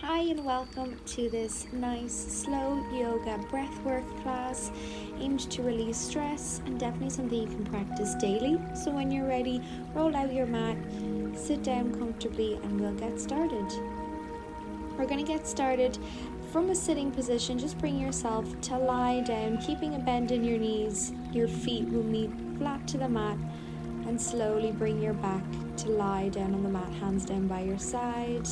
Hi and welcome to this nice slow yoga breathwork class aimed to release stress and definitely something you can practice daily. So when you're ready, roll out your mat, sit down comfortably and we'll get started. We're going to get started from a sitting position. Just bring yourself to lie down, keeping a bend in your knees. Your feet will meet flat to the mat and slowly bring your back to lie down on the mat, hands down by your side.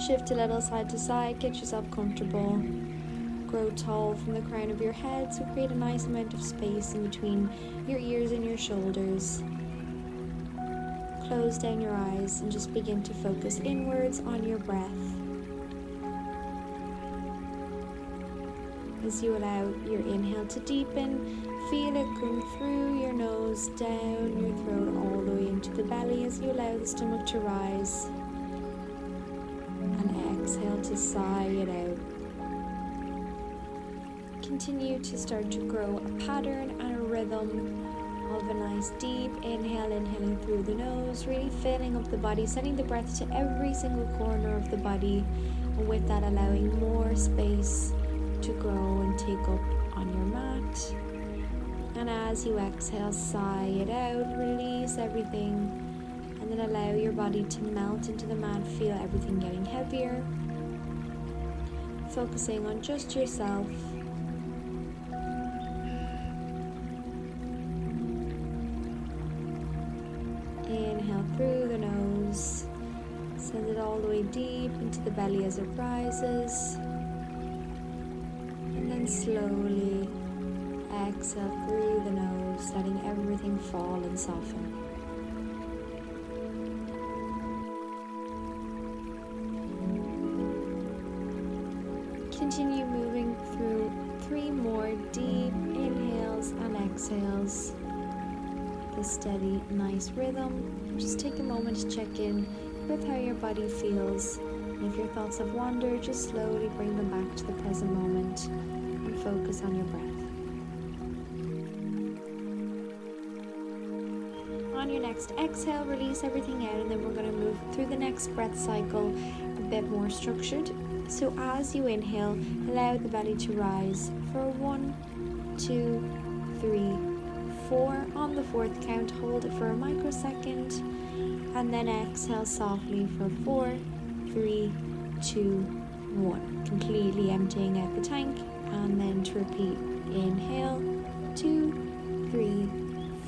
Shift a little side to side, get yourself comfortable. Grow tall from the crown of your head, so create a nice amount of space in between your ears and your shoulders. Close down your eyes and just begin to focus inwards on your breath. As you allow your inhale to deepen, feel it come through your nose, down your throat, all the way into the belly as you allow the stomach to rise. And exhale to sigh it out. Continue to start to grow a pattern and a rhythm of a nice deep inhale, inhaling through the nose, really filling up the body, sending the breath to every single corner of the body, and with that allowing more space to grow and take up on your mat. And as you exhale, sigh it out, release everything. And then allow your body to melt into the mat, feel everything getting heavier. Focusing on just yourself. Inhale through the nose. Send it all the way deep into the belly as it rises. And then slowly exhale through the nose, letting everything fall and soften. Continue moving through 3 more deep inhales and exhales. The steady, nice rhythm. Just take a moment to check in with how your body feels. And if your thoughts have wandered, just slowly bring them back to the present moment and focus on your breath. On your next exhale, release everything out, and then we're going to move through the next breath cycle a bit more structured. So as you inhale, allow the belly to rise for 1, 2, 3, 4. On the 4th count, hold it for a microsecond, and then exhale softly for 4, 3, 2, 1. Completely emptying out the tank, and then to repeat. Inhale, 2, 3,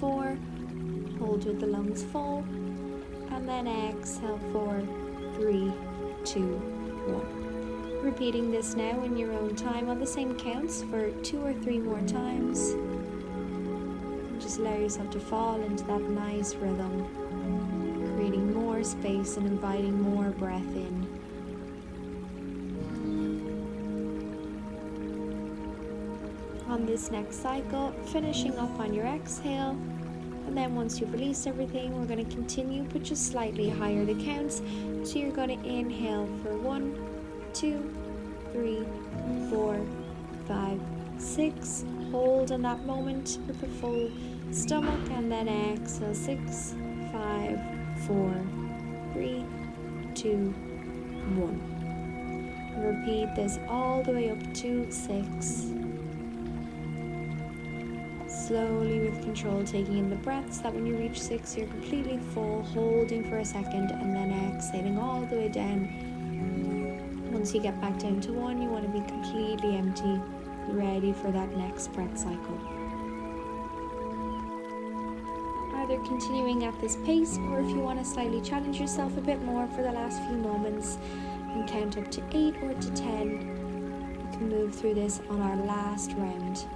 4. Hold with the lungs full, and then exhale 4, 3, 2, 1. Repeating this now in your own time on the same counts for 2 or 3 more times. Just allow yourself to fall into that nice rhythm, creating more space and inviting more breath in. On this next cycle, finishing up on your exhale. And then once you've released everything, we're going to continue, but just slightly higher the counts. So you're going to inhale for 1, 2, 3, 4, 5, 6. Hold in that moment with a full stomach, and then exhale 6, 5, 4, 3, 2, 1. And repeat this all the way up to 6. Slowly with control, taking in the breath so that when you reach 6, you're completely full, holding for a second, and then exhaling all the way down. Once you get back down to 1, you want to be completely empty, ready for that next breath cycle. Either continuing at this pace, or if you want to slightly challenge yourself a bit more for the last few moments and count up to 8 or to 10, you can move through this on our last round.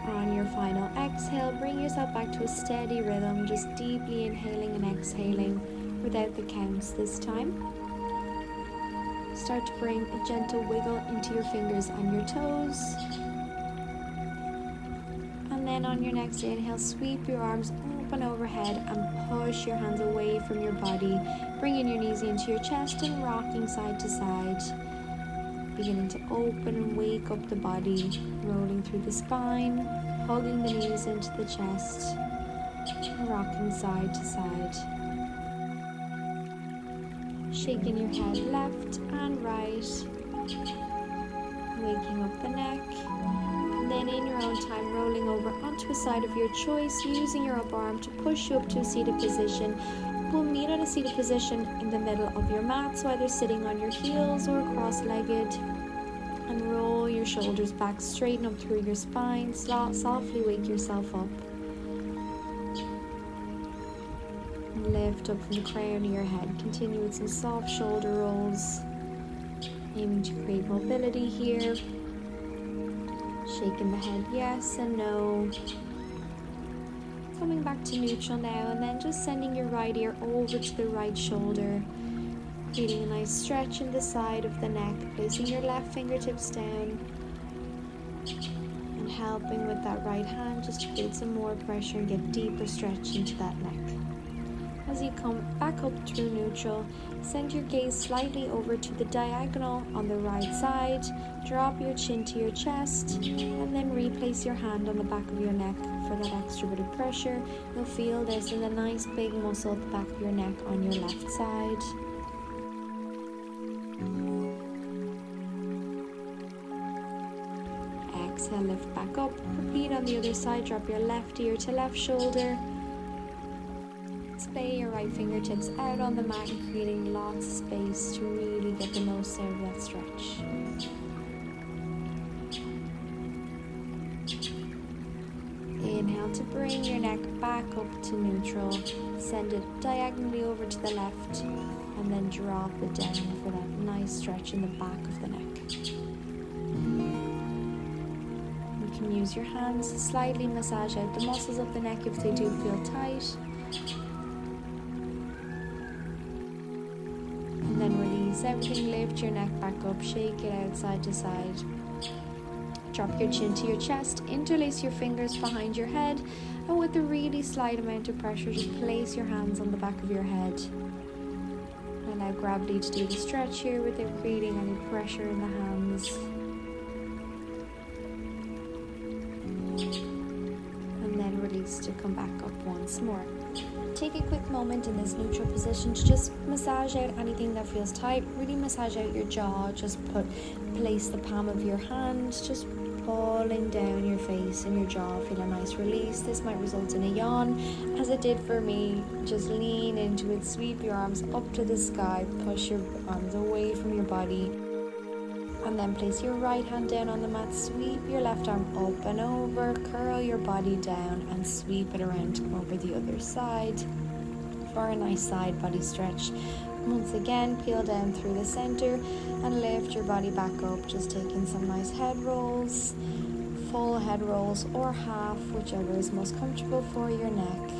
On your final exhale, bring yourself back to a steady rhythm, just deeply inhaling and exhaling without the counts this time. Start to bring a gentle wiggle into your fingers and your toes. And then on your next inhale, sweep your arms open overhead and push your hands away from your body, bringing your knees into your chest and rocking side to side. Beginning to open and wake up the body, rolling through the spine. hugging the knees into the chest, and rocking side to side. Shaking your head left and right, waking up the neck, and then in your own time rolling over onto a side of your choice, using your upper arm to push you up to a seated position. We'll meet at a seated position in the middle of your mat, so either sitting on your heels or cross-legged, and roll your shoulders back, straighten up through your spine, softly wake yourself up. And lift up from the crown of your head. Continue with some soft shoulder rolls, aiming to create mobility here. Shaking the head yes and no. Coming back to neutral now, and then just sending your right ear over to the right shoulder, creating a nice stretch in the side of the neck, placing your left fingertips down and helping with that right hand just to create some more pressure and get deeper stretch into that neck. As you come back up through neutral, send your gaze slightly over to the diagonal on the right side, drop your chin to your chest, and then replace your hand on the back of your neck for that extra bit of pressure. You'll feel this in the nice big muscle at the back of your neck on your left side. Exhale, lift back up. Repeat on the other side, drop your left ear to left shoulder. Splay your right fingertips out on the mat and creating lots of space to really get the most out of that stretch. Inhale to bring your neck back up to neutral. Send it diagonally over to the left and then drop it down for that nice stretch in the back of the neck. You can use your hands to slightly massage out the muscles of the neck if they do feel tight. And then release everything, lift your neck back up, shake it out side to side. Drop your chin to your chest, interlace your fingers behind your head, and with a really slight amount of pressure, just place your hands on the back of your head. Allow gravity to do the stretch here without creating any pressure in the hands. And then release to come back up once more. Take a quick moment in this neutral position to just massage out anything that feels tight. Really massage out your jaw. Just place the palm of your hand, just pulling down your face and your jaw. Feel a nice release. This might result in a yawn, as it did for me. Just lean into it, sweep your arms up to the sky, push your arms away from your body, and then place your right hand down on the mat, sweep your left arm up and over, curl your body down and sweep it around to come over the other side for a nice side body stretch. Once again, peel down through the center and lift your body back up, just taking some nice head rolls, full head rolls or half, whichever is most comfortable for your neck,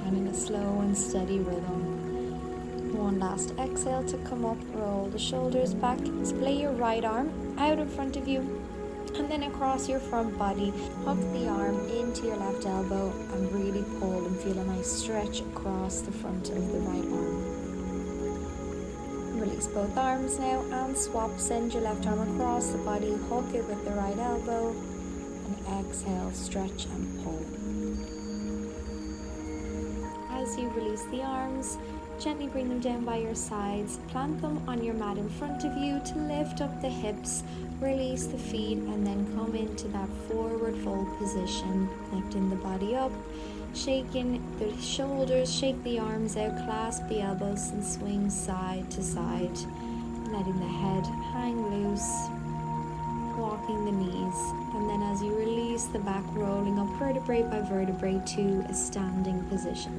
and in a slow and steady rhythm. One last exhale to come up, roll the shoulders back, splay your right arm out in front of you and then across your front body. Hug the arm into your left elbow and really pull and feel a nice stretch across the front of the right arm. Release both arms now and swap. Send your left arm across the body, hug it with the right elbow, and exhale, stretch and pull. As you release the arms, gently bring them down by your sides, plant them on your mat in front of you to lift up the hips, release the feet, and then come into that forward fold position, lifting the body up, shaking the shoulders, shake the arms out, clasp the elbows and swing side to side, letting the head hang loose, walking the knees, and then as you release the back, rolling up vertebrae by vertebrae to a standing position.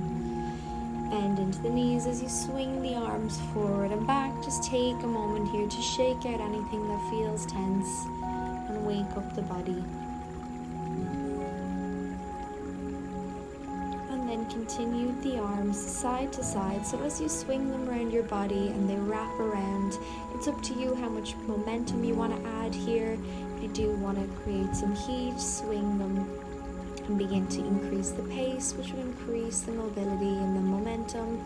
Bend into the knees as you swing the arms forward and back. Just take a moment here to shake out anything that feels tense and wake up the body. And then continue the arms side to side. So as you swing them around your body and they wrap around, it's up to you how much momentum you want to add here. If you do want to create some heat, swing them and begin to increase the pace, which will increase the mobility and the momentum.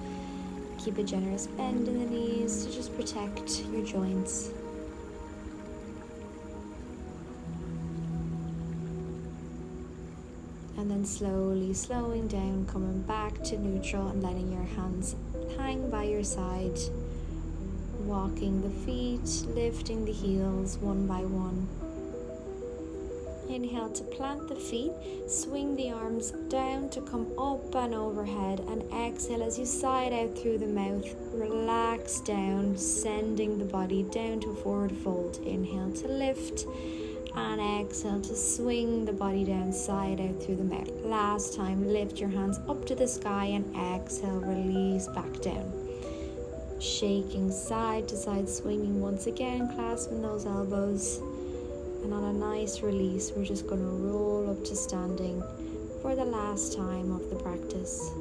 Keep a generous bend in the knees to just protect your joints. then slowly slowing down, coming back to neutral and letting your hands hang by your side, walking the feet, lifting the heels one by one. Inhale to plant the feet, swing the arms down to come up and overhead, and exhale as you side out through the mouth, relax down, sending the body down to a forward fold. Inhale to lift, and exhale to swing the body down, side out through the mouth. Last time, lift your hands up to the sky and exhale, release back down. Shaking side to side, swinging once again, clasping those elbows. And on a nice release, we're just going to roll up to standing for the last time of the practice.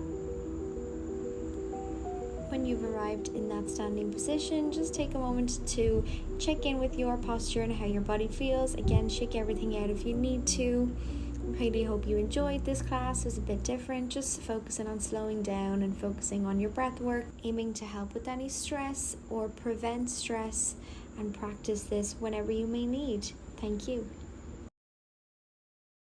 When you've arrived in that standing position, just take a moment to check in with your posture and how your body feels. Again, shake everything out if you need to. I really hope you enjoyed this class. It was a bit different, just focusing on slowing down and focusing on your breath work, aiming to help with any stress or prevent stress, and practice this whenever you may need. Thank you.